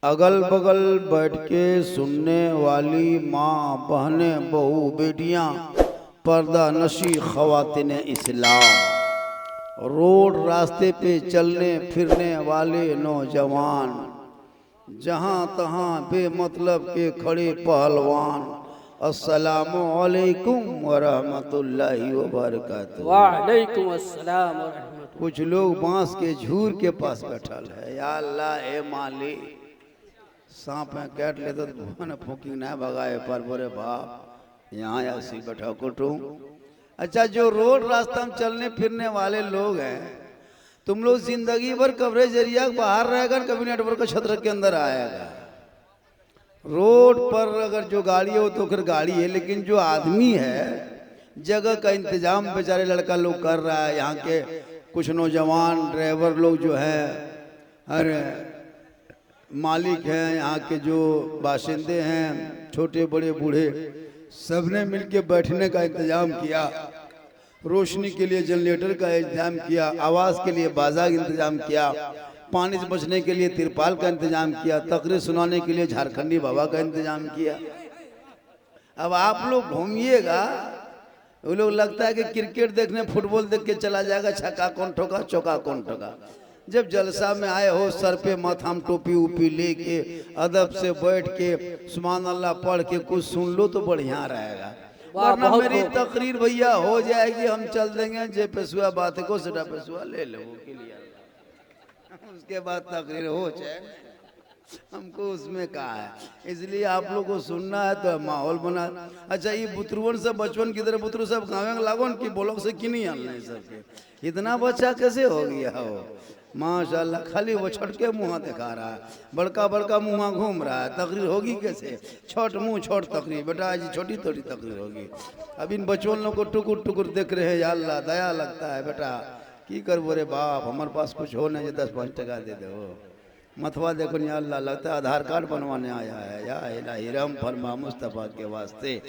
अगल बगल बैठ के सुनने वाली माँ, बहनें, बहू, बेटियां, पर्दा नशी ख़वातीन इस्लाम, रोड रास्ते पे चलने फिरने वाले नौजवान, जहाँ तहाँ बेमतलब के खड़े पहलवान, अस्सलामु अलैकुम वरहमतुल्लाहि वबरकातुहू। वालेकुम अस्सलाम व रहमतुल्लाह। कुछ लोग बांस के झूर के पास बैठल है। या अल्लाह ए माली, सांप में काट ले तो भगवान फूकी ना भगाए पर बोरे बाप यहाँ ऐसी बैठा कुटू। अच्छा, जो रोड रास्ता में चलने फिरने वाले लोग हैं, तुम लोग जिंदगी भर कवरेज एरिया बाहर रहेगा, कभी नेटवर्क क्षेत्र के अंदर आएगा। रोड पर अगर जो गाड़ी हो तो फिर गाड़ी है, लेकिन जो आदमी है जगह का इंतजाम बेचारे लड़का लोग कर रहा है। यहाँ के कुछ नौजवान ड्राइवर लोग जो हैं, अरे मालिक हैं, यहाँ के जो बाशिंदे हैं, छोटे बड़े बूढ़े, सबने मिलके बैठने का इंतजाम किया, रोशनी के लिए जनरेटर का इंतजाम किया, आवाज़ के लिए बाजा का इंतजाम किया, पानी से बचने के लिए तिरपाल का इंतजाम किया, तकरीर सुनाने के लिए झारखंडी बाबा का इंतजाम किया। अब आप लोग घूमिएगा, वो लोग लगता है कि क्रिकेट देखने, फुटबॉल देख के चला जाएगा, छक्का कौन ठोका, चौका कौन ठोका। जब जलसा में आए हो, सर पे माथाम टोपी उपी लेके अदब से बैठ के सुभान अल्लाह पढ़ के कुछ सुन लो तो बढ़िया रहेगा। वरना मेरी तकरीर भैया हो जाएगी, हम चल देंगे, जे पेशुआ बात को सटा पेशुआ ले लो के लिए, उसके बाद तकरीर हो जाए, हमको उसमें कहा है। इसलिए आप लोग को सुनना है तो माहौल बना। अच्छा, ये बुतरुवन से बचपन की तरह बुतरू सब गाँव में लागो की बोलो से कि नहीं आने सबके, इतना बच्चा कैसे हो गया हो माशाल्लाह। खाली वो छटके मुँह दिखा रहा है, बड़का बड़का मुँह घूम रहा है, तकरीर होगी कैसे? छोट मुँह छोट तकरीर, बेटा आज छोटी थोड़ी तकरीर होगी। अब इन बच्चों लोग को टुकुर टुकुर देख रहे हैं, या अल्लाह दया लगता है। बेटा की कर बोरे बाप, हमारे पास कुछ हो नहीं, 10-5 टका दे दो। मथवा देखो, या अल्लाह लगता है आधार कार्ड बनवाने आया है। या इलाही रहम फरमा मुस्तफ़ा के वास्ते,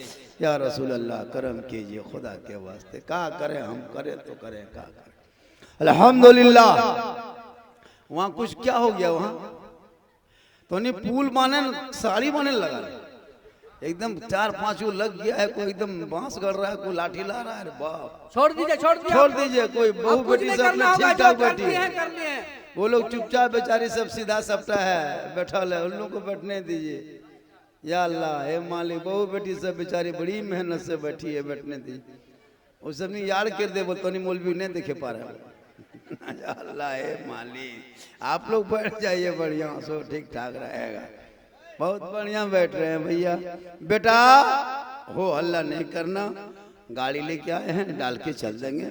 या रसूल अल्लाह करम कीजिए खुदा के वास्ते। का करें हम, करें तो करें, का करें। अल्हम्दुलिल्लाह। वहाँ कुछ क्या हो गया, वहाँ तो नहीं पुल माने साड़ी माने लगा, एकदम 4-5 लग गया है, कोई एकदम बांस गड़ रहा है, कोई लाठी ला रहा है। बाप छोड़ दीजिए, छोड़ दीजिए, कोई बहू बेटी सब ठीक ठाक बैठी है, वो लोग चुपचाप बेचारी सब सीधा सपटा है बैठा है, उन लोग को बैठने दीजिए। या अल्लाह हे मालिक, बहू बेटी सब बेचारी बड़ी मेहनत से बैठी है, बैठने दीजिए। वो सब नहीं याद कर दे, बोलते नहीं मौलवी नहीं देखे पा रहे। अल्लाह हे मालिक, आप लोग बैठ जाइए, बढ़िया सो ठीक ठाक रहेगा। बहुत बढ़िया बैठ रहे हैं भैया। बेटा हो हल्ला नहीं करना, गाड़ी लेके आए हैं, डाल के चल देंगे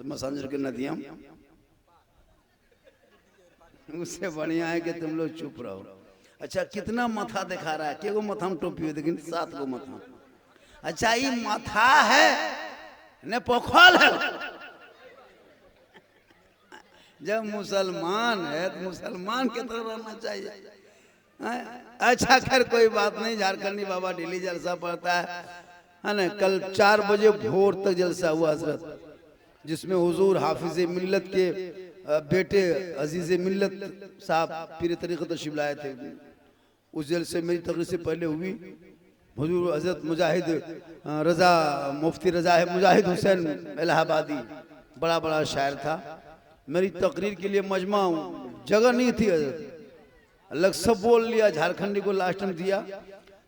मसंजर के नदियां। उससे बढ़िया है कि तुम लोग चुप रहो। अच्छा, कितना मथा दिखा रहा है, के गो मथा में टोपी है, लेकिन 7 गो मथा। अच्छा, ये मथा है ने पोखल है। जब मुसलमान है तो मुसलमान की तरह रहना चाहिए। अच्छा, खैर कोई बात नहीं, झारखंडी बाबा डेली जलसा पड़ता है ना। कल 4 बजे भोर तक जलसा हुआ हजरत, जिसमें हुजूर हाफिज मिल्लत के बेटे अजीज मिल्लत साहब पीर तरीक़त तशरीफ़ लाए थे। उस जलसे मेरी तकरीर से पहले हुई। हुजूर हजरत मुजाहिद रजा, मुफ्ती रजा है मुजाहिद हुसैन इलाहाबादी, बड़ा बड़ा शायर था। मेरी तकरीर के लिए मजमा जगह नहीं थी, अलग सब बोल लिया, झारखंडी को लास्ट में दिया।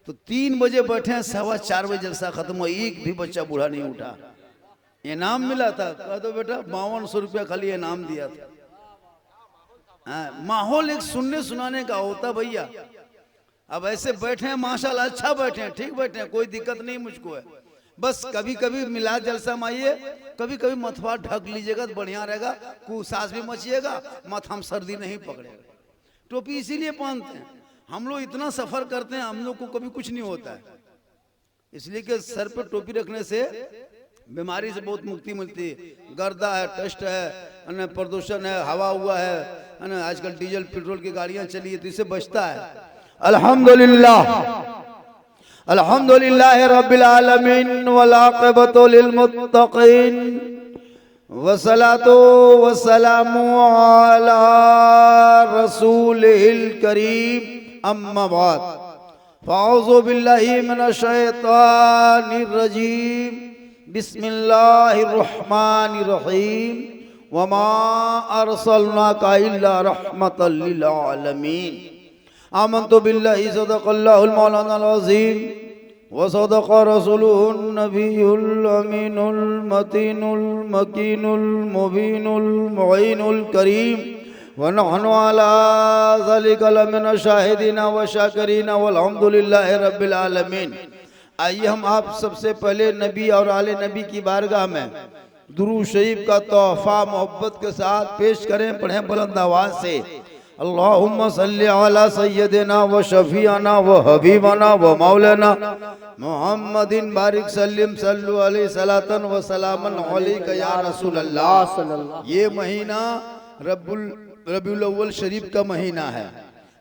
तो 3 बजे बैठे हैं, 4:15 बजे जलसा खत्म हुआ, एक भी बच्चा बूढ़ा नहीं उठा। इनाम मिला था, कह दो बेटा 5200 रुपया खाली इनाम दिया था। माहौल एक सुनने सुनाने का होता भैया। अब ऐसे बैठे हैं माशाल्लाह, अच्छा बैठे हैं, ठीक बैठे हैं, कोई दिक्कत नहीं मुझको है। बस कभी कभी मिला जलसा में आइए, कभी कभी मथवा ढक लीजिएगा तो बढ़िया रहेगा, सांस भी मचिएगा, माथा में सर्दी नहीं पकड़ेगा। टोपी इसीलिए पहनते हैं, हम लोग इतना सफर करते हैं, हम लोग को कभी कुछ नहीं होता है, इसलिए कि सर पे टोपी रखने से बीमारी से बहुत मुक्ति मिलती है। गर्दा है, टेस्ट है, प्रदूषण है, हवा हुआ है ना, आजकल डीजल पेट्रोल की गाड़ियां चली है तो इससे बचता है। अल्हम्दुलिल्लाह, अल्हम्दुलिल्लाह रब्बिल आलमीन वल आक़िबतु लिल मुत्तक़ीन वसलातो वसलामु अला रसूलिल करीम अम्मा बाद फ़ाऊज़ु बिल्लाहि मिनश शैतानिर रजीम बिस्मिल्लाहिर रहमानिर रहीम वमा अरसलनाका इल्ला रहमतल लिल आलमीन आमन्तु बिल्लाहि सदक़ल्लाहुल मौलानाल अज़ीम व सदक़ रसूलुहुन नबियुल अमीनुल मतीनुल मकीनुल मुबीनुल मुईनुल करीम व नहनु अला ज़ालिका लमिनश शाहिदीना व शाकिरीना वल्हम्दुलिल्लाहि रब्बिल आलमीन। आइए हम आप सबसे पहले नबी और आले नबी की बारगाह में दुरूद शरीफ का तोहफा मोहब्बत के साथ पेश करें। पढ़ें बुलंद आवाज से अल्लाहुम्मा सल्ली अला सय्यदिना व शफीअना व हबीबना व मौलाना मुहम्मदिन बारिक सल्लिम सल्लु अलैहि सलातन व सलामन अलैका या रसूल अल्लाह। ये महीना रबीउल अव्वल शरीफ का महीना है,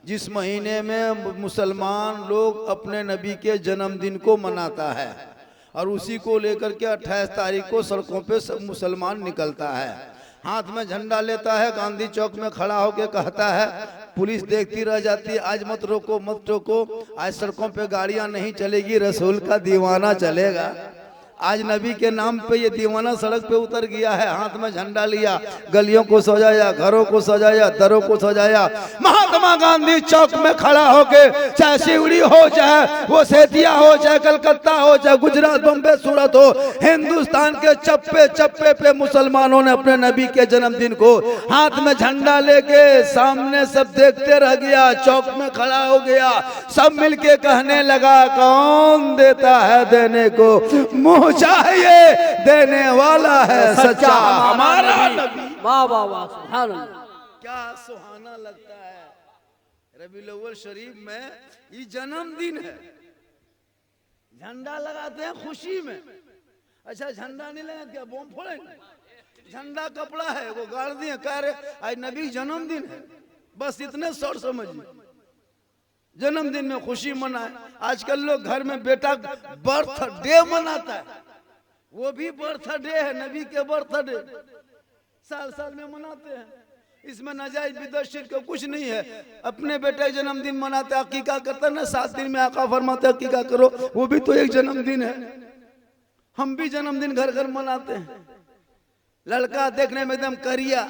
जिस महीने में मुसलमान लोग अपने नबी के जन्मदिन को मनाता है और उसी को लेकर के 28 तारीख को सड़कों पे सब मुसलमान निकलता है, हाथ में झंडा लेता है, गांधी चौक में खड़ा होकर कहता है पुलिस देखती रह जाती है आज मत रोको मत टोको, आज सड़कों पे गाड़ियां नहीं चलेगी, रसूल का दीवाना चलेगा। आज नबी के नाम पे ये दीवाना सड़क पे उतर गया है, हाथ में झंडा लिया, गलियों को सजाया, घरों को सजाया, दरों को सजाया, महात्मा गांधी चौक में खड़ा होके चाहे शिवड़ी हो, चाहे वो सेतिया हो, चाहे कलकत्ता हो, चाहे गुजरात बम्बे सूरत हो, हिंदुस्तान के चप्पे चप्पे पे मुसलमानों ने अपने नबी के जन्मदिन को हाथ में झंडा लेके सामने सब देखते रह गया, चौक में खड़ा हो गया, सब मिलके कहने लगा कौन देता है देने को मुँह चाहिए देने वाला है सच्चा हमारा नबी। वाह वाह वाह सुभान अल्लाह। क्या सुहाना लगता है रबीउल अव्वल शरीफ में ये जन्मदिन है, झंडा लगाते हैं खुशी में। अच्छा झंडा नहीं लगा क्या बम फोड़ेंगे? झंडा कपड़ा है वो गाड़ दिए, कह रहे आज नबी जन्मदिन है, बस इतने शॉर्ट समझिए। जन्मदिन में खुशी मनाए। आजकल लोग घर में बेटा बर्थडे मनाता है, वो भी बर्थडे है, नबी के बर्थडे साल साल में मनाते हैं, इसमें नाजायज बिदअत शिर्क कुछ नहीं है। अपने बेटे जन्मदिन मनाते, अकीका करते ना, 7 दिन में आका फरमाते अकीका करो, वो भी तो एक जन्मदिन है। हम भी जन्मदिन घर घर मनाते हैं। लड़का देखने में एकदम करिया,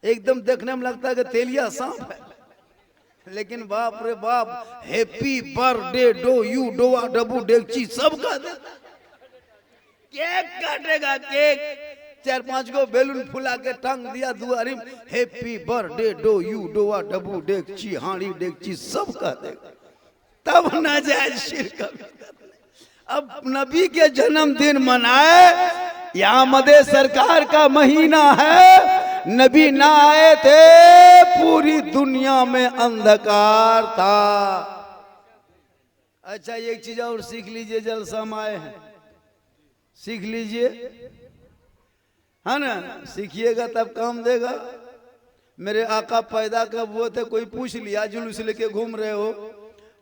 एकदम देखने में लगता है कि तेलिया सांप है, लेकिन बाप रे बाप happy birthday dough you डोआ Dabboo डेगची सब का देता। केक काटेगा, केक 4-5 को बैलून फुला के टांग दिया दुआरी, happy birthday dough you डोआ Dabboo डेगची हांडी डेगची सब का देगा, तब नाजायज शिर्क। अब नबी के जन्मदिन मनाए, यहाँ मदे सरकार का महीना है, नबी ना आए थे पूरी दुनिया में अंधकार था। अच्छा एक चीज और सीख लीजिए, जलसा में आए हैं, सीख लीजिए, है ना, सीखिएगा तब काम देगा। मेरे आका पैदा कब हुए थे कोई पूछ लिया, जुलूस लेके घूम रहे हो,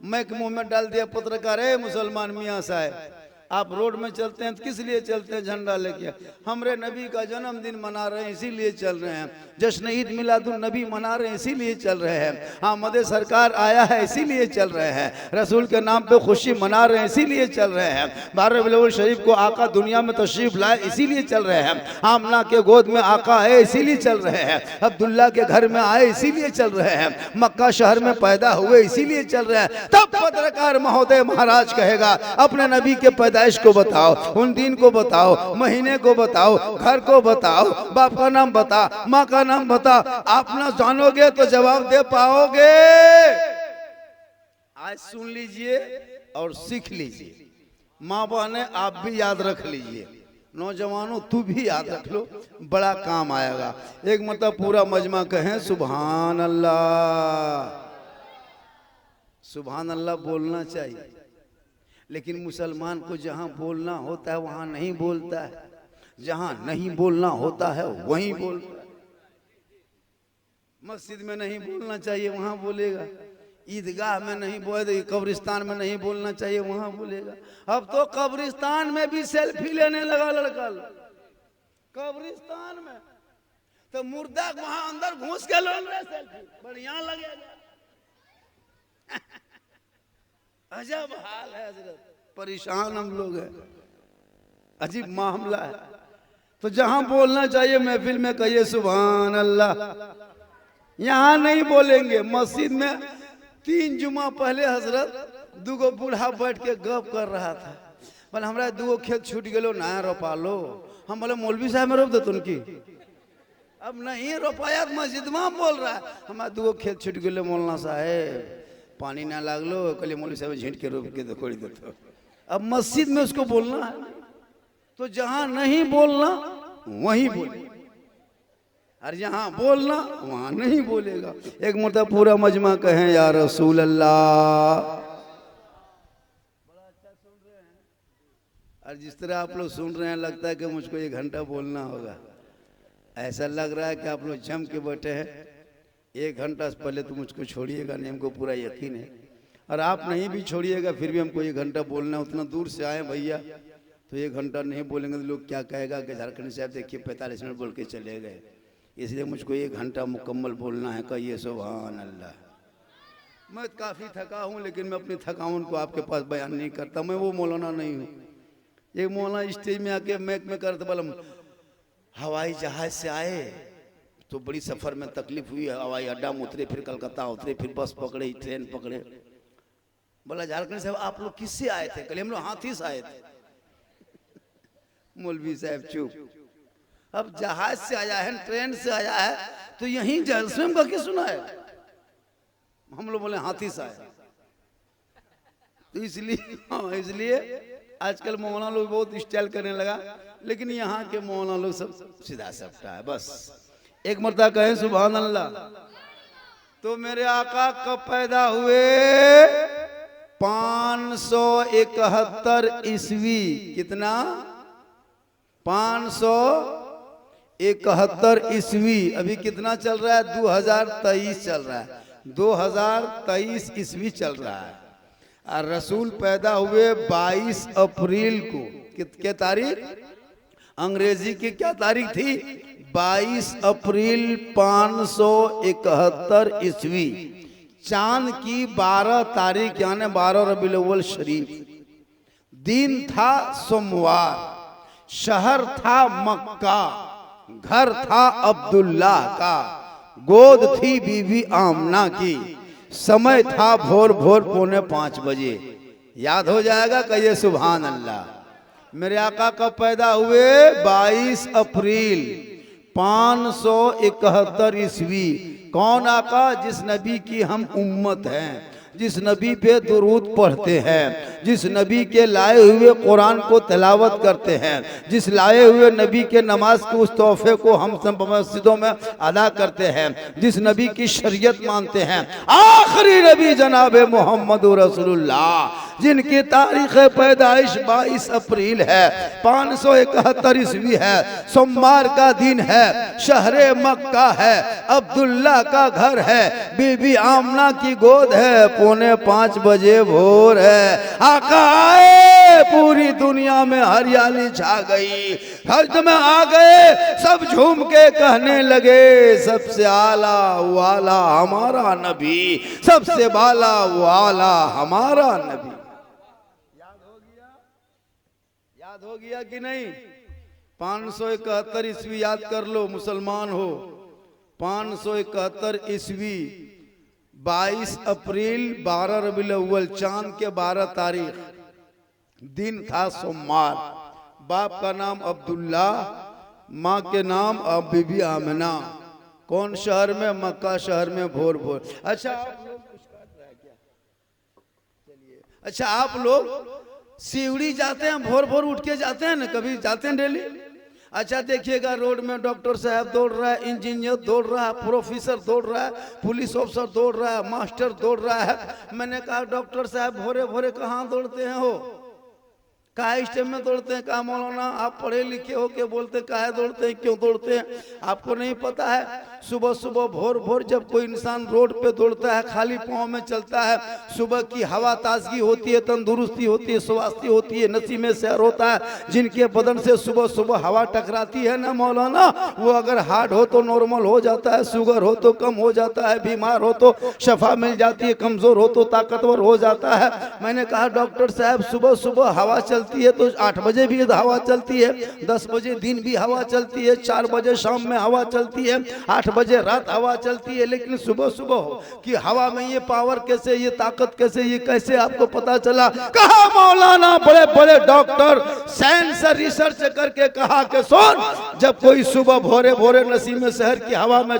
मैं मुंह में डाल दिया पत्रकार है मुसलमान मियाँ साहब आप रोड में चलते हैं तो किस लिए चलते हैं? झंडा लेके। हमरे नबी का जन्मदिन मना रहे हैं इसीलिए चल रहे हैं, जश्न ईद मिलादुन नबी मना रहे हैं इसीलिए चल रहे हैं, आमद सरकार आया है इसीलिए चल रहे हैं, रसूल के नाम पे खुशी मना रहे हैं इसीलिए चल रहे हैं, 12 रबीउल अव्वल शरीफ को आका दुनिया में तशरीफ लाए इसीलिए चल रहे हैं, आमना के गोद में आका है इसीलिए चल रहे हैं, अब्दुल्ला के घर में आए इसीलिए चल रहे हैं, मक्का शहर में पैदा हुए इसीलिए चल रहे हैं। तब पत्रकार महोदय महाराज कहेगा अपने नबी के पैदाइश को बताओ, उन दिन को बताओ, महीने को बताओ, घर को बताओ, बाप का नाम बता, माँ का नाम बता। आप ना जानोगे तो जवाब दे पाओगे। आज सुन लीजिए और सीख लीजिए, माँ बहने आप भी याद रख लीजिए, नौजवानों तू भी याद रख लो, बड़ा काम आएगा। एक मतलब पूरा मजमा कहें सुभान अल्लाह। सुभान अल्लाह बोलना चाहिए, लेकिन मुसलमान को जहाँ बोलना होता है वहाँ नहीं बोलता है, जहाँ नहीं बोलना होता है वहीं बोलता है। मस्जिद में नहीं बोलना चाहिए वहाँ बोलेगा, ईदगाह में नहीं बोले, कब्रिस्तान में नहीं बोलना चाहिए वहाँ बोलेगा। अब तो कब्रिस्तान में भी सेल्फी लेने लगा लड़का, कब्रिस्तान में तो मुर्दा वहां अंदर घुस के लो सेल्फी बढ़िया लगेगा। अजब हाल है हजरत, परेशान हम लोग हैं, अजीब मामला है। तो जहां बोलना चाहिए महफिल में कहिए सुभान अल्लाह, यहां नहीं बोलेंगे। मस्जिद में 3 जुमा पहले हजरत दूगो बूढ़ा बैठ के गप कर रहा था, बोले हमारा दूगो खेत छूट गलो नया रोपा लो। हम बोले मौलवी साहब में रोप दो उनकी, अब नहीं रोपाया मस्जिद में बोल रहा है हमारा दूगो खेत छूट गलो मौलाना साहेब पानी ना लागलो, कल मौलवी साहब झींट के रोप के कोड़ी देते। अब मस्जिद में उसको बोलना है, तो जहां नहीं बोलना वहीं बोले, और जहां बोलना वहां नहीं बोलेगा। एक मतलब पूरा मजमा कहें या रसूल अल्लाह। और जिस तरह आप लोग सुन रहे हैं लगता है कि मुझको 1 घंटा बोलना होगा। ऐसा लग रहा है कि आप लोग जम के बैठे हैं। 1 घंटा से पहले तो मुझको छोड़िएगा नहीं, हमको पूरा यकीन है। और आप नहीं भी छोड़िएगा फिर भी हमको 1 घंटा बोलना है। उतना दूर से आए भैया तो 1 घंटा नहीं बोलेंगे तो लोग क्या कहेगा कि झारखंड साहब देखिए 45 मिनट बोल के चले गए। इसलिए मुझको 1 घंटा मुकम्मल बोलना है। कहिए सुभान अल्लाह। मैं काफ़ी थका हूँ लेकिन मैं अपनी थकान को आपके पास बयान नहीं करता। मैं वो मौलाना नहीं हूँ। एक मौलाना स्टेज में आके मैक में करते बोला हवाई जहाज से आए तो बड़ी सफ़र में तकलीफ हुई, हवाई अड्डा में उतरे, फिर कलकत्ता उतरे, फिर बस पकड़े, ट्रेन पकड़े। बोला झारखंड साहब आप लोग किससे आए थे? कल हम लोग हाथी से आए थे। मौलवी साहब चुप। अब जहाज से आया है, ट्रेन से आया है तो यहीं स्वयं का क्या सुना है? हम लोग बोले हाथी से आए। तो इसलिए आजकल मौलाना लोग बहुत स्टाइल करने लगा, लेकिन यहाँ के मौलाना लोग सब सीधा सपटा है बस। एक मरतबा कहें सुभान अल्लाह। तो मेरे आका कब पैदा हुए? 571 ईस्वी। कितना? 571 ईस्वी। अभी कितना चल रहा है? 2023 चल रहा है। 2023 ईस्वी चल रहा है। और रसूल पैदा हुए 22 अप्रैल को। क्या तारीख? अंग्रेजी की क्या तारीख थी? 22 अप्रैल 571 ईस्वी। चांद की 12 तारीख यानी 12 रबीउल अव्वल शरीफ। दिन था सोमवार, शहर था मक्का, घर था अब्दुल्ला का, गोद थी बीबी आमना की, समय था भोर 4:45 बजे। याद हो जाएगा? कहिए सुभान अल्लाह। मेरे आका कब पैदा हुए? 22 अप्रैल 571 ईस्वी। कौन आका? जिस नबी की हम उम्मत हैं, जिस नबी पे दुरूद पढ़ते हैं, जिस नबी के लाए हुए कुरान को तिलावत करते हैं, जिस लाए हुए नबी के नमाज के उस तोहफे को हम सब मस्जिदों में अदा करते हैं, जिस नबी की शरीयत मानते हैं, आखिरी नबी जनाब मोहम्मद रसूलुल्लाह, जिनकी तारीख पैदाइश 22 अप्रैल है, 571 ईस्वी है, सोमवार का दिन है, शहरे मक्का है, अब्दुल्ला का घर है, बीबी आमना की गोद है, 4:45 बजे भोर है। आका आए, पूरी दुनिया में हरियाली छा गई। हज में आ गए, सब झूम के कहने लगे सबसे आला वाला हमारा नबी, सबसे बाला वाला हमारा नबी। याद हो गया कि नहीं? 571 ईस्वी याद कर लो मुसलमान हो। 571 ईस्वी 22 अप्रैल 12 रबीउल अव्वल, चांद के 12 तारीख, दिन था सोमवार। बाप का नाम अब्दुल्ला, माँ के नाम बीबी आमना। कौन शहर में? मक्का शहर में भोर भोर। अच्छा आप लोग चलिए, अच्छा आप लोग सीवड़ी जाते हैं? भोर भोर उठ के जाते हैं ना? कभी जाते हैं डेली? अच्छा देखिएगा, रोड में डॉक्टर साहब दौड़ रहा है, इंजीनियर दौड़ रहा है, प्रोफेसर दौड़ रहा है, पुलिस ऑफिसर दौड़ रहा है, मास्टर दौड़ रहा है। मैंने कहा डॉक्टर साहब भोरे भोरे कहाँ दौड़ते हैं हो? कहा इस टाइम में दौड़ते हैं? कहा मौलाना आप पढ़े लिखे हो के बोलते कहा दौड़ते हैं, क्यों दौड़ते हैं? आपको नहीं पता है सुबह सुबह भोर भोर जब कोई इंसान रोड पे दौड़ता है, खाली पाँव में चलता है, सुबह की हवा ताजगी होती है, तंदुरुस्ती होती है, स्वास्थ्य होती है, नसीम सैर होता है। जिनके बदन से सुबह सुबह हवा टकराती है ना मौलाना, वो अगर हार्ट हो तो नॉर्मल हो जाता है, शुगर हो तो कम हो जाता है, बीमार हो तो शफा मिल जाती है, कमजोर हो तो ताकतवर हो जाता है। मैंने कहा डॉक्टर साहब सुबह सुबह हवा चलती है तो 8 बजे भी हवा चलती है, 10 बजे दिन भी हवा चलती है, 4 बजे शाम में हवा चलती है, 8 बजे रात हवा चलती है, लेकिन सुबह सुबह कि हवा में ये पावर कैसे, ये ताकत कैसे, ये कैसे आपको पता चला? कहा मौलाना बड़े बड़े डॉक्टर साइंस रिसर्च करके कहा कि सुन, जब कोई सुबह भोरे भोरे नसीम शहर की हवा में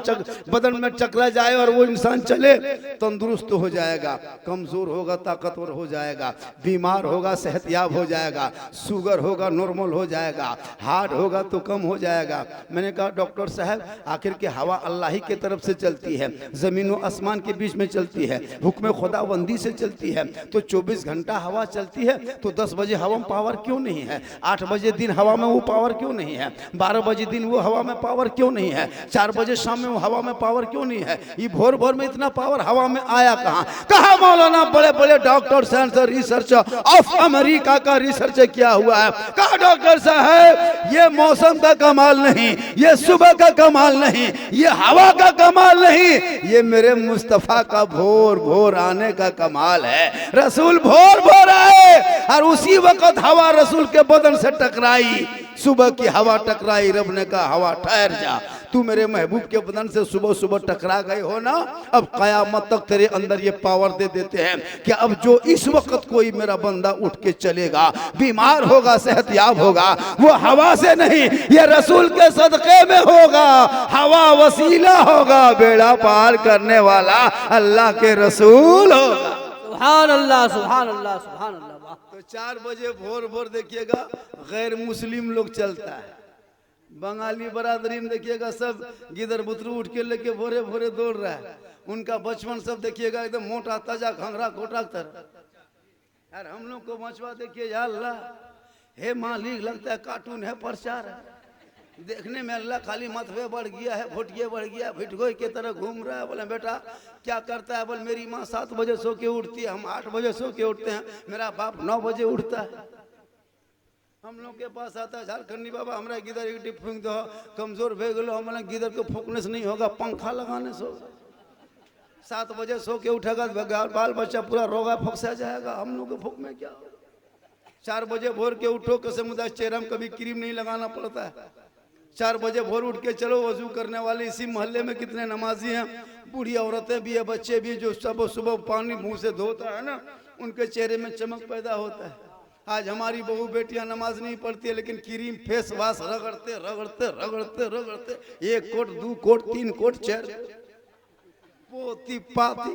बदन में चकरा जाए और वो इंसान चले, तंदुरुस्त हो जाएगा, कमजोर होगा ताकतवर हो जाएगा, बीमार होगा सेहतयाब हो जाएगा, शुगर होगा नॉर्मल हो जाएगा, हार्ट होगा तो कम हो जाएगा। मैंने कहा डॉक्टर साहब आखिर के हवा अल्लाह ही के तरफ से चलती है, जमीन और आसमान के बीच में चलती है, हुक्म खुदाबंदी से चलती है, तो 24 घंटा हवा चलती है, तो 10 बजे हवा में पावर क्यों नहीं है? 8 बजे दिन हवा में वो पावर क्यों नहीं है? 12 बजे दिन वो हवा में पावर क्यों नहीं है? 4 बजे शाम में वो हवा में पावर क्यों नहीं है? ये भोर भोर में इतना पावर हवा में आया कहाँ? कहा मौलाना बड़े बड़े doctor science research of America का रिसर्च किया हुआ है। कहा डॉक्टर साहब ये मौसम का कमाल नहीं, ये सुबह का कमाल नहीं, ये हवा का कमाल नहीं, ये मेरे मुस्तफा का भोर भोर आने का कमाल है। रसूल भोर भोर आए और उसी वक्त हवा रसूल के बदन से टकराई, सुबह की हवा टकराई, रब ने कहा हवा ठहर जा, तू मेरे महबूब के बदन से सुबह सुबह टकरा गए हो ना, अब कयामत तक तेरे अंदर ये पावर दे देते हैं कि अब जो इस वक्त कोई मेरा बंदा उठ के चलेगा, बीमार होगा सेहतयाब होगा, वो हवा से नहीं ये रसूल के सदक़े में होगा। हवा वसीला होगा, बेड़ा पार करने वाला अल्लाह के रसूल होगा। सुभान अल्लाह सुभान अल्लाह सुभान अल्लाह। तो 4 बजे भोर भोर देखिएगा गैर मुस्लिम लोग चलता है, बंगाली बरादरी में देखिएगा सब गिदर बुतरू उठ के लेके भोरे भोरे दौड़ रहा है, उनका बचपन सब देखिएगा एकदम मोटा ताजा घंघरा कोटा तरह। यार हम लोग को बचवा देखिए, या अल्लाह हे मालिक लगता है कार्टून है, प्रचार है, देखने में अल्लाह खाली मतवे बढ़ गया है, भुटिये बढ़ गया, भिटगोई के तरह घूम रहा है। बोले बेटा क्या करता है? बोले मेरी माँ 7 बजे सो के उठती है, हम 8 बजे सो के उठते हैं, मेरा बाप 9 बजे उठता है। हम लोग के पास आता है झारखंडी बाबा हमारा गिदर एक टिप फूंक दो, कमजोर भे गलो, हमारे गिदर को फूकने से नहीं होगा, पंखा लगाने से होगा। 7 बजे सो के उठेगा बाल बच्चा पूरा रोगा फंसा जाएगा, हम लोग के फूक में क्या होगा? 4 बजे भोर के उठो, कसम खुदा चेहरा में कभी क्रीम नहीं लगाना पड़ता है। 4 बजे भोर उठ के चलो, वजू करने वाले इसी मोहल्ले में कितने नमाजी हैं, बूढ़ी औरतें भी है, बच्चे भी, जो सब सुबह पानी मुंह से धोता है ना, उनके चेहरे में चमक पैदा होता है। आज हमारी बहू बेटियां नमाज नहीं पढ़ती है, लेकिन क्रीम फेस वाश रगड़ते रगड़ते रगड़ते रगड़ते 1 कोट 2 कोट 3 कोट 4 पोती पाती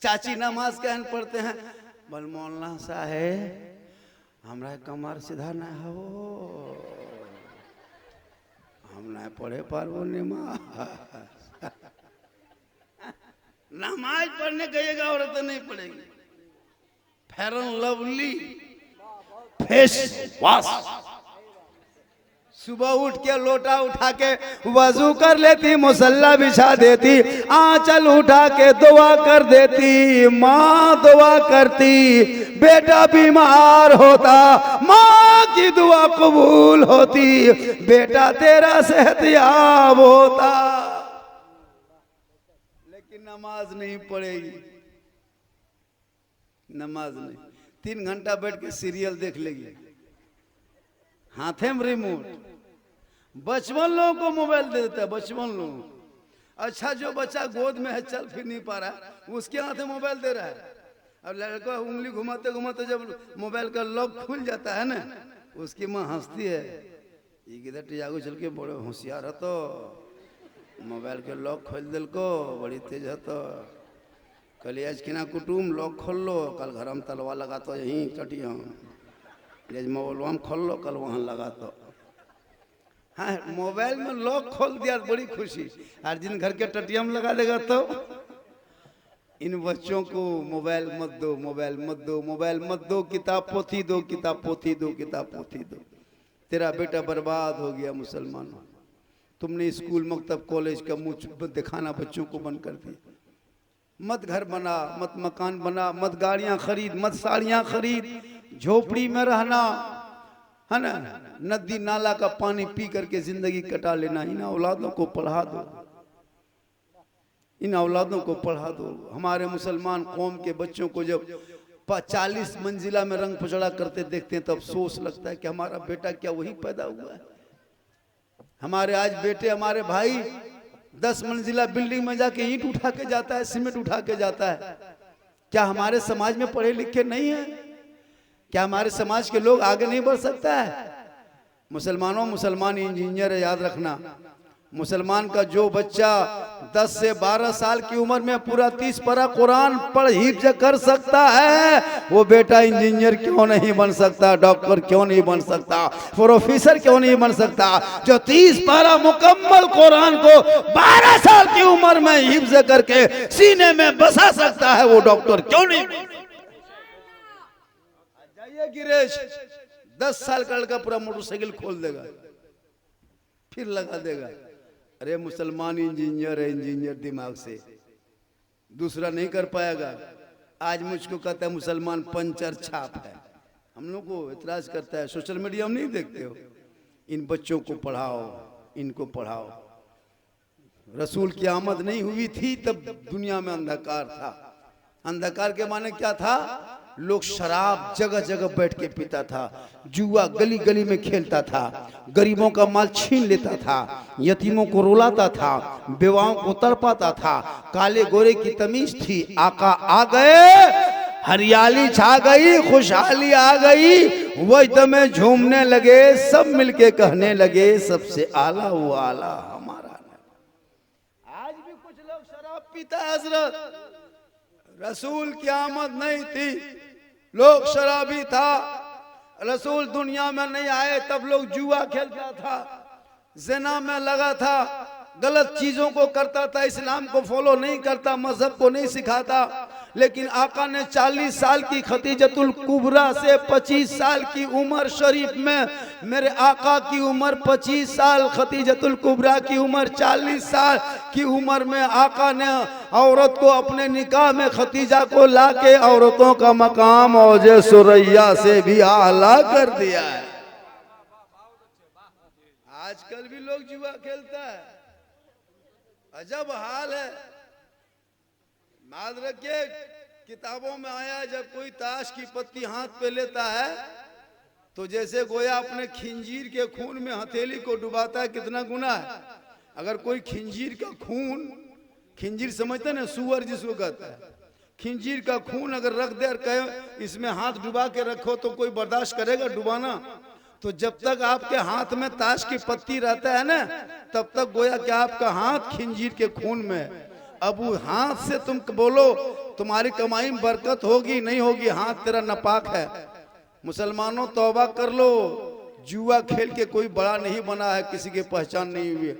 चाची नमाज कहन पढ़ते हैं, बल मौलाना साहेब हमरा कमर सीधा ना हो, हम ना पढ़े पारबो नमाज पढ़ने कहिएगा औरतें नहीं पढ़ेगी। Fair and lovely face wash, सुबह उठ के लोटा उठा के वजू कर लेती, मुसल्ला बिछा देती, आंचल उठा के दुआ कर देती, माँ दुआ करती, बेटा बीमार होता, माँ की दुआ कबूल होती, बेटा तेरा सेहतयाब होता। लेकिन नमाज नहीं पढ़ेगी, नमाज नहीं, 3 घंटा बैठ के सीरियल देख लेगी, हाथे में रिमोट। बचपन लोगों को मोबाइल दे देता है, बचपन लोग। अच्छा जो बच्चा गोद में है, चल फिर नहीं पा रहा, उसके हाथ में मोबाइल दे रहा है। अब लड़का उंगली घुमाते घुमाते जब मोबाइल का लॉक खुल जाता है ना, उसकी माँ हंसती है, ये किधर टिजागो चल के बड़े होशियार है, तो मोबाइल के लॉक खोल दिल को, बड़ी तेज है, तो कल आज किना कुटुम लॉक खोल लो, कल घर में तलवा लगा तो यहीं चटिया, आज मोबाइल में खोल लो, कल वहाँ लगा तो। हाँ मोबाइल में लॉक खोल दिया, बड़ी खुशी। और जिन घर के टटिया में लगा देगा तो इन बच्चों को मोबाइल मत दो, मोबाइल मत दो, मोबाइल मत दो, किताब पोथी दो, किताब पोथी दो, किताब पोथी दो। तेरा बेटा बर्बाद हो गया मुसलमानों, तुमने स्कूल मकतब कॉलेज का मुंह दिखाना बच्चों को बंद कर दिया। मत घर बना, मत मकान बना, मत गाड़ियां खरीद, मत साड़ियां खरीद, झोपड़ी में रहना है ना, नदी नाला का पानी पी करके जिंदगी कटा लेना। इन औलादों को पढ़ा दो, इन औलादों को पढ़ा दो। हमारे मुसलमान कौम के बच्चों को जब 40 मंजिला में रंग पचड़ा करते देखते हैं तो अफसोस लगता है कि हमारा बेटा क्या वही पैदा हुआ है। हमारे आज बेटे, हमारे भाई 10 मंजिला बिल्डिंग में जाके ईंट उठा के जाता है, सीमेंट उठा के जाता है। क्या हमारे समाज में पढ़े लिखे नहीं है? क्या हमारे समाज के लोग आगे नहीं बढ़ सकता है? मुसलमानों, मुसलमान इंजीनियर है, याद रखना। मुसलमान का जो बच्चा 10 से 12 साल की उम्र में पूरा 30 पारा कुरान पढ़ हिफ्ज कर सकता है, वो बेटा इंजीनियर क्यों नहीं बन सकता, डॉक्टर क्यों नहीं बन सकता, प्रोफेसर क्यों नहीं बन सकता? जो 30 पारा मुकम्मल कुरान को 12 साल की उम्र में हिफ्ज करके सीने में बसा सकता है, वो डॉक्टर क्यों नहीं? जाइए गिरीश, 10 साल का लड़का पूरा मोटरसाइकिल खोल देगा, फिर लगा देगा। अरे मुसलमान इंजीनियर है, इंजीनियर दिमाग से, दूसरा नहीं कर पाएगा। आज मुझको कहता है मुसलमान पंचर छाप है, हम लोग को इतराज करता है। सोशल मीडिया हम नहीं देखते हो? इन बच्चों को पढ़ाओ, इनको पढ़ाओ। रसूल की आमद नहीं हुई थी तब दुनिया में अंधकार था। अंधकार के माने क्या था? लोग शराब जगह जगह बैठ के पीता था, जुआ गली गली में खेलता था, गरीबों का माल छीन लेता था, यतीमों को रुलाता था, बेवाओं को तड़पाता था। काले गोरे की तमीज थी। आका आ गए, हरियाली छा गई, खुशहाली आ गई, वजद में झूमने लगे, सब मिलके कहने लगे सबसे आला वो आला हमारा। आज भी कुछ लोग शराब पीता है हजरत। रसूल की आमद नहीं थी, लोग शराबी था। रसूल दुनिया में नहीं आए तब लोग जुआ खेलता था, ज़िना में लगा था, गलत चीजों को करता था, इस्लाम को फॉलो नहीं करता, मजहब को नहीं सिखाता। लेकिन आका ने 40 साल की खतीजतुल कुबरा से 25 साल की उम्र शरीफ में, मेरे आका की उम्र 25 साल, खतीजतुल कुबरा की उम्र 40 साल की उम्र में आका ने औरत को अपने निकाह में खतीजा को लाके औरतों का मकाम औजे सुरैया से भी आला कर दिया है। आजकल भी लोग जुआ खेलता है, अजब हाल है। याद रखिए, किताबों में आया जब कोई ताश की पत्ती हाथ पे लेता है तो जैसे गोया अपने खिंजीर के खून में हथेली को डुबाता है, कितना गुना है। अगर कोई खिंजीर का खून, खिंजीर समझते ना, सुअर जिसको कहता है, खिंजीर का खून अगर रख दे और कहे इसमें हाथ डुबा के रखो तो कोई बर्दाश्त करेगा डुबाना? तो जब तक आपके हाथ में ताश की पत्ती रहता है ना, तब तक गोया कि आपका हाथ खिंजीर के खून में है। अब वो हाथ से तुम बोलो तुम्हारी कमाई में बरकत होगी नहीं होगी, हाथ तेरा नापाक है। मुसलमानों तौबा कर लो, जुआ खेल के कोई बड़ा नहीं बना है, किसी की पहचान नहीं हुई है।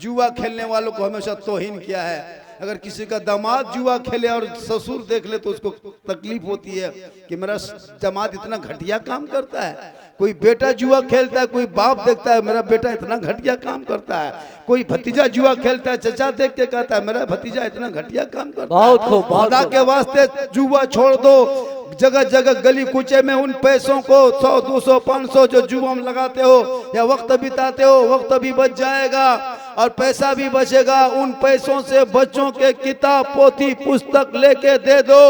जुआ खेलने वालों को हमेशा तौहीन किया है। अगर किसी का दामाद जुआ खेले और ससुर देख ले तो उसको तकलीफ होती है कि मेरा दामाद इतना घटिया काम करता है। कोई बेटा जुआ खेलता है, कोई बाप देखता है मेरा बेटा इतना घटिया काम करता है। कोई भतीजा जुआ खेलता है, चचा देख के कहता है मेरा भतीजा इतना घटिया काम करता है। खुदा के वास्ते जुआ छोड़ दो। जगह जगह गली कुचे में उन पैसों को 100, 200, 500 जो जुआ में लगाते हो या वक्त बिताते हो, वक्त भी बच जाएगा और पैसा भी बचेगा। उन पैसों से बच्चों के किताब, पोथी, पुस्तक लेके दे दो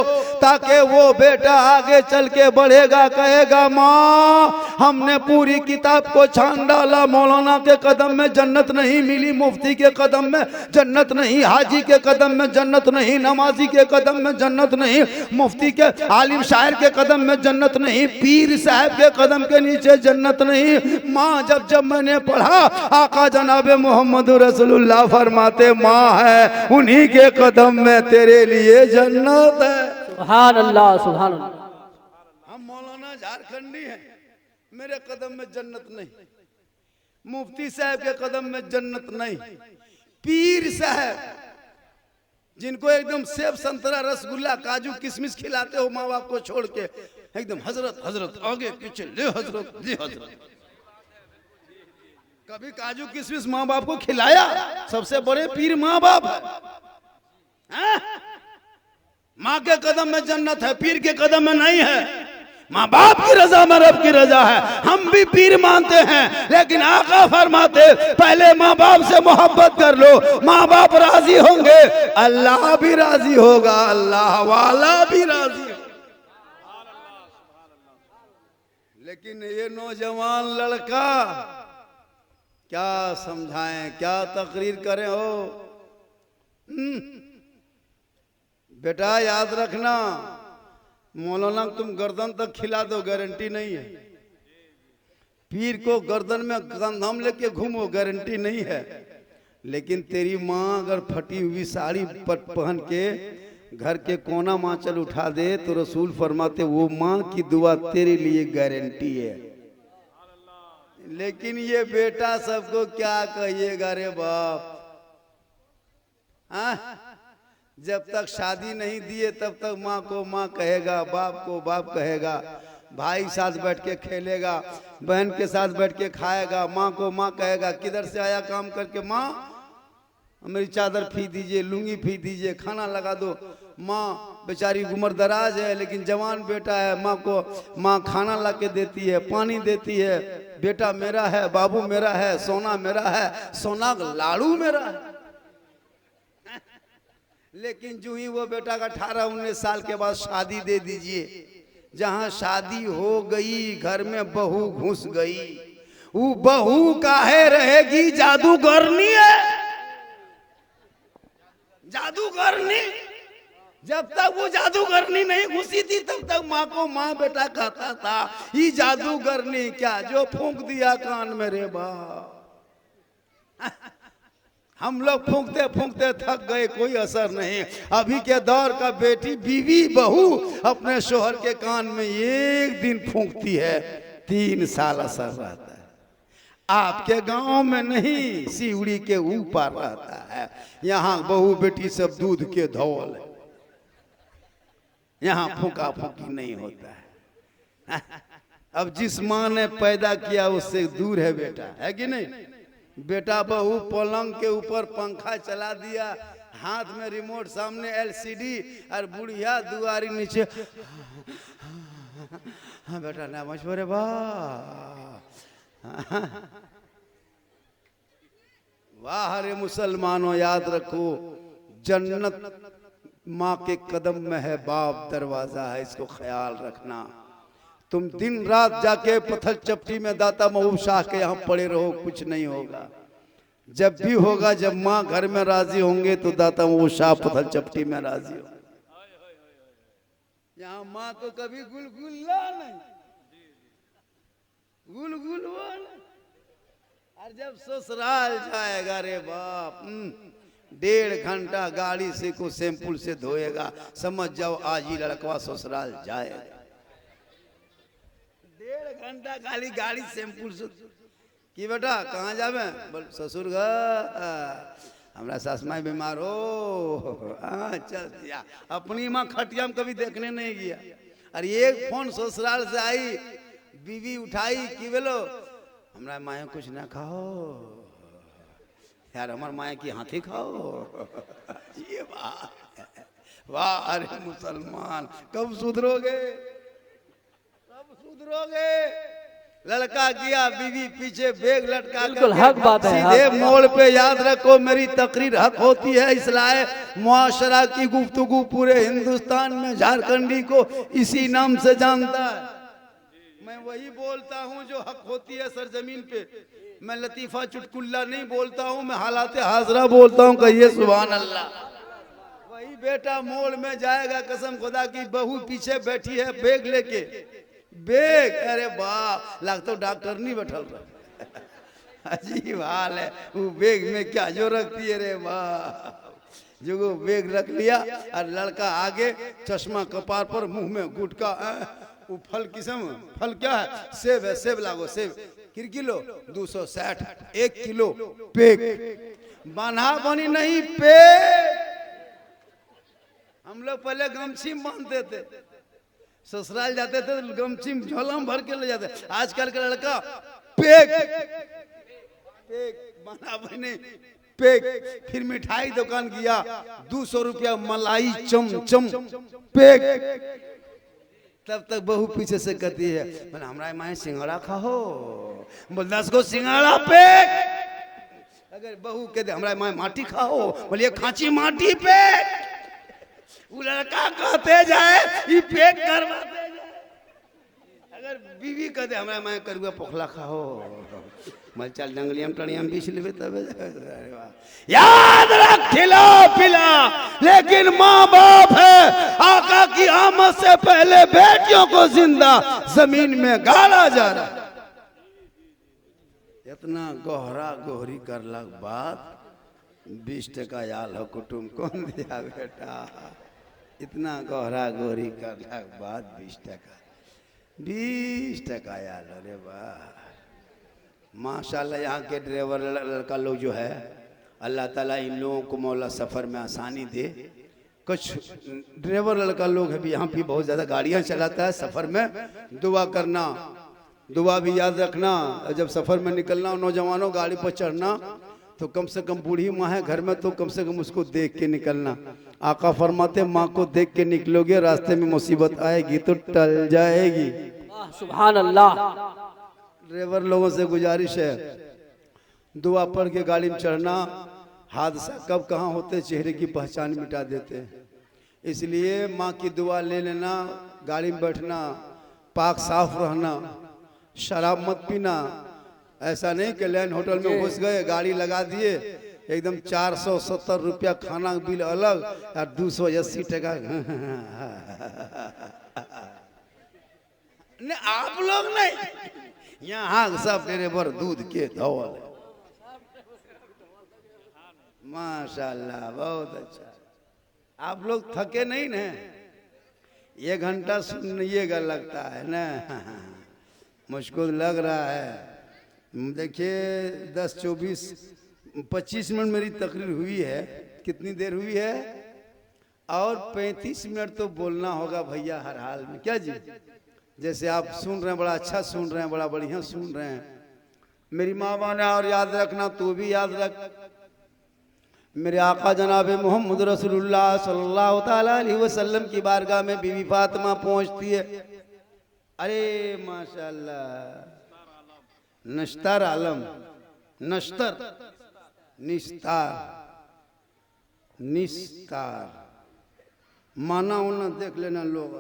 ताकि वो बेटा आगे चल के बढ़ेगा, कहेगा माँ हमने पूरी किताब को छान डाला, मौलाना के कदम में जन्नत नहीं मिली, मुफ्ती के कदम में जन्नत नहीं, हाजी के कदम में जन्नत नहीं, नमाजी के कदम में जन्नत नहीं, मुफ्ती के आलिम शायर के कदम में जन्नत नहीं, पीर साहब के कदम के नीचे जन्नत नहीं। माँ जब जब मैंने पढ़ा आका जनाबे मोहम्मद रसूलुल्लाह फरमाते माँ है उन्हीं के कदम में तेरे लिए जन्नत है। सुभान अल्लाह, सुभान अल्लाह। हम मौलाना झारखंडी हैं, मेरे कदम में जन्नत नहीं, मुफ्ती साहब के कदम में जन्नत नहीं, पीर साहब जिनको एकदम सेब संतरा रसगुल्ला काजू किशमिश खिलाते हो माँ बाप को छोड़ के, एकदम हजरत हजरत आगे पीछे ले हजरत ले हजरत। कभी काजू किशमिश माँ बाप को खिलाया? सबसे बड़े पीर माँ बाप है। हैं? माँ के कदम में जन्नत है, पीर के कदम में नहीं है। माँ बाप की रजा में रब की रजा है। हम भी पीर मानते हैं, लेकिन आका फरमाते पहले माँ बाप से मोहब्बत कर लो, माँ बाप राजी होंगे, अल्लाह भी राजी होगा, अल्लाह वाला भी राजी होगा। लेकिन ये नौजवान लड़का क्या समझाएं, क्या तकरीर करें हो? बेटा याद रखना, मौलाना तुम गर्दन तक खिला दो, गारंटी नहीं है। पीर को गर्दन में कंधम लेके घूमो, गारंटी नहीं है। लेकिन तेरी माँ अगर फटी हुई साड़ी पहन के घर के कोना मांचल उठा दे तो रसूल फरमाते वो माँ की दुआ तेरे लिए गारंटी है। लेकिन ये बेटा सबको क्या कहिएगा रे बाप? जब तक शादी नहीं दिए तब तक माँ को माँ कहेगा, बाप को बाप कहेगा, भाई साथ बैठ के खेलेगा, बहन के साथ बैठ के खाएगा, माँ को माँ कहेगा। किधर से आया काम करके, माँ मेरी चादर फी दीजिए, लुंगी फी दीजिए, खाना लगा दो। माँ बेचारी उम्र दराज है लेकिन जवान बेटा है, माँ को माँ खाना ला के देती है, पानी देती है। बेटा मेरा है, बाबू मेरा है, सोना मेरा है, सोना लाड़ू मेरा है। लेकिन जो ही वो बेटा का 18-19 साल के बाद शादी दे दीजिए, जहां शादी हो गई घर में बहू घुस गई। वो बहू काहे रहेगी? जादूगरनी है, जादूगरनी। जब तक वो जादूगरनी नहीं घुसी थी तब तक माँ को माँ बेटा कहता था। ये जादूगरनी क्या जो फूंक दिया कान में रे बाप। हम लोग फूंकते फूंकते थक गए, कोई असर नहीं। अभी के दौर का बेटी बीवी बहू अपने शोहर के कान में एक दिन फूंकती है, 3 साल असर रहता है। आपके गांव में नहीं, सीवड़ी के ऊपर रहता है। यहाँ बहू बेटी सब दूध के धौल है, यहाँ फूका फूकी नहीं होता है। अब जिस माँ ने पैदा किया उससे दूर है बेटा, है कि नहीं? बेटा बहू पलंग के ऊपर पंखा चला दिया, हाथ में रिमोट, सामने LCD, और बुढ़िया दुआरी नीचे। हाँ बेटा ना मशवरे बा। वाह रे मुसलमानों, याद रखो जन्नत माँ के कदम में है, बाप दरवाजा है, इसको ख्याल रखना। तुम दिन रात जाके पत्थर चपटी में दाता महबूब शाह के यहाँ पड़े रहो, कुछ नहीं होगा। जब भी होगा जब माँ घर में राजी होंगे तो दाता महबूब शाह पत्थर चपटी में राजी हो। यहाँ माँ को कभी गुलगुल्ला नहीं, गुलगुलवा नहीं। और जब ससुराल जाएगा रे बाप, 1.5 घंटा गाड़ी से को शैम्पूल से धोएगा, समझ जाओ आज ही लड़कवा ससुराल जाएगा। 1.5 घंटा खाली गाड़ी शैम्पूल से कि बेटा कहाँ जावे? बोल ससुर घर, हमारा सास माई बीमार हो। चल दिया। अपनी माँ खटिया में कभी देखने नहीं गया। और एक फोन ससुराल से आई, बीवी उठाई कि बोलो हमारा माया कुछ ना खाओ यार, हमारे माया की हाथी खाओ। ये बात, वाह अरे मुसलमान, कब सुधरोगे, कब सुधरोगे? लड़का गया, बीवी पीछे बैग लटका बिल्कुल हक बात है। सीधे मोड़ पे। याद रखो मेरी तकरीर हक होती है, इसलिए मुआशरा की गुफ्तगू पूरे हिंदुस्तान में झारखंडी को इसी नाम से जानता है। मैं वही बोलता हूँ जो हक होती है सरजमीन पे। मैं लतीफा चुटकुल्ला नहीं बोलता हूँ, मैं हालात हाजरा बोलता हूँ। कहिए सुभान अल्लाह। वही बेटा मोड़ में जाएगा, कसम खुदा की, बहू पीछे बैठी है बैग लेके। बैग, अरे वाह, लगता डॉक्टर नहीं बैठल रहा। अजीब हाल है। वो बैग में क्या जो रखती है रे वाह। जो वो बैग रख लिया और लड़का आगे, चश्मा कपार पर, मुंह में गुटका। वो फल किस्म, फल क्या है? सेब है, सेब लागो, सेब किलो 260, 1 किलो पेक, बना बनी नहीं पेक। हम लोग पहले गमछी बांधते थे, ससुराल जाते थे गमछी झोला में भर के ले जाते। आजकल का लड़का पेक, पेक बना बने पेक। फिर मिठाई दुकान गया, 200 रुपया मलाई चम पेक। तब तक बहू पीछे से कहती है, बोले हमारा माए सिंघाड़ा खाओ, बोल 10 को सिंघाड़ा पेक। अगर बहू कहते हमारा माए माटी खाओ, बोलिए खांची माटी पेक। वो लड़का कहते जाए ये पेक करवाते जाए। अगर बीवी कहते हमारा माए करुआ पोखला खाओ, मैं चल जंगलियम टणियम बीछ लेवे तबे। याद रख खिला पिला, लेकिन माँ बाप है। आका की आमद से पहले बेटियों को जिंदा जमीन में गाड़ा जा रहा। इतना गहरा गोहरी करला बाद 20 टका याल हो कुटुम कौन दिया बेटा। इतना गहरा गोहरी करला बाद 20 टका याल। अरे वाह माशाल्लाह। यहाँ के ड्राइवर लड़का लोग जो है, अल्लाह ताला इन लोगों को मौला सफ़र में आसानी दे। कुछ ड्राइवर लड़का लोग है भी यहाँ भी बहुत ज़्यादा गाड़ियाँ चलाता है। सफ़र में दुआ करना, दुआ भी याद रखना। जब सफ़र में निकलना नौजवानों गाड़ी पर चढ़ना तो कम से कम बूढ़ी माँ है घर में तो कम से कम उसको देख के निकलना। आका फरमाते माँ को देख के निकलोगे रास्ते में मुसीबत आएगी तो टल जाएगी। सुभान अल्लाह। ड्राइवर लोगों से गुजारिश है दुआ पढ़ के गाड़ी में चढ़ना। हादसा कब कहाँ होते चेहरे की पहचान मिटा देते हैं। इसलिए माँ की दुआ ले लेना, गाड़ी में बैठना, पाक साफ रहना, शराब मत पीना। ऐसा नहीं कि लैंड होटल में घुस गए, गाड़ी लगा दिए, एकदम 470 रुपया खाना बिल अलग और 280 टका। नहीं आप लोग नहीं, यहाँ सब ड्राइवर दूध के धौल। माशाल्लाह बहुत अच्छा। आप लोग थके नहीं ना? 1 घंटा सुनिएगा लगता है ना, मुझको लग रहा है। देखिए 10, 24, 25 मिनट मेरी तकरीर हुई है। कितनी देर हुई है? और 35 मिनट तो बोलना होगा भैया हर हाल में। क्या जी? जैसे आप सुन रहे हैं, बड़ा अच्छा सुन रहे हैं, बड़ा बढ़िया सुन रहे हैं। मेरी माँ बाने और याद रखना, तू भी याद रख। मेरे आका जनाब मोहम्मद रसूलुल्लाह सल्लल्लाहु ताला अलैहि वसल्लम की बारगाह में बीवी फातिमा पहुंचती है। अरे माशाल्लाह, नश्तर आलम, नश्तर निस्तार, निस्तार माना उना देख लेना लोग।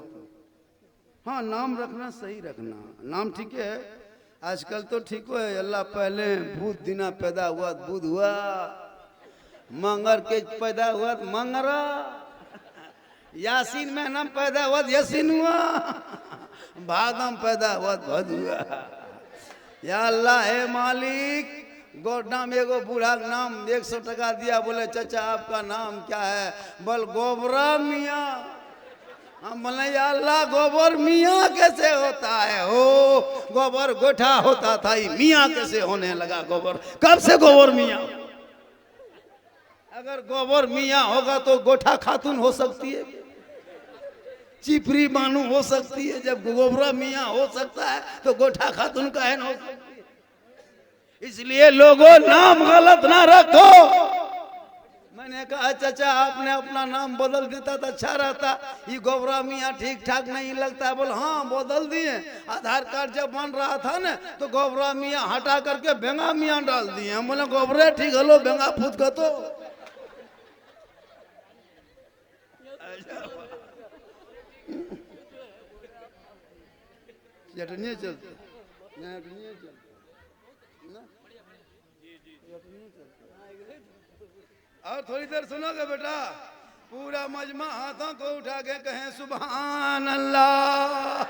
हाँ नाम रखना सही रखना, नाम ठीक है। आजकल तो ठीक है। अल्लाह पहले भूत दिना पैदा हुआ बुध हुआ, मंगर के पैदा हुआ मंगरा, यासीन महीना पैदा हुआ यासीन हुआ, भादम पैदा हुआ भद हुआ। या अल्लाह है मालिक, गोडा में एगो बूढ़ा नाम 100 टका दिया, बोले चाचा आपका नाम क्या है? बोल गोबरा मियाँ। हम बोले या अल्लाह गोबर मियाँ कैसे होता है? हो गोबर गोठा होता था, मियाँ कैसे होने लगा गोबर? कब से गोबर मियाँ? अगर गोबर मियाँ होगा तो गोठा खातून हो सकती है, चिपरी बानू हो सकती है। जब गोबरा मियाँ हो सकता है तो गोठा खातून का है ना हो सकती है। इसलिए लोगों नाम गलत ना रखो। मैंने कहा चाचा आपने अपना नाम बदल देता तो अच्छा रहता, ये गोबरा मियाँ ठीक ठाक नहीं लगता। बोल हाँ बदल दिए। आधार कार्ड जब बन रहा था ना तो गोबरा मियाँ हटा करके बेंगा मियाँ डाल दिए। हम बोले गोबरे ठीक हलो बेंगा फूट का तो चटनी चलते और थोड़ी देर सुनोगे बेटा? पूरा मजमा हाथों को उठा के कहें सुभान अल्लाह।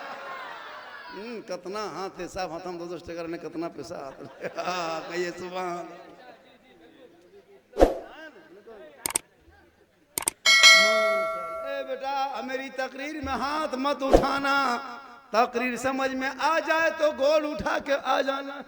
कितना हाथ है साहब, हाथों 10 टका ने कितना पैसा हाथ कहिए सुभान। बेटा मेरी तकरीर में हाथ मत उठाना, तकरीर समझ में आ जाए तो गोल उठा के आ जाना।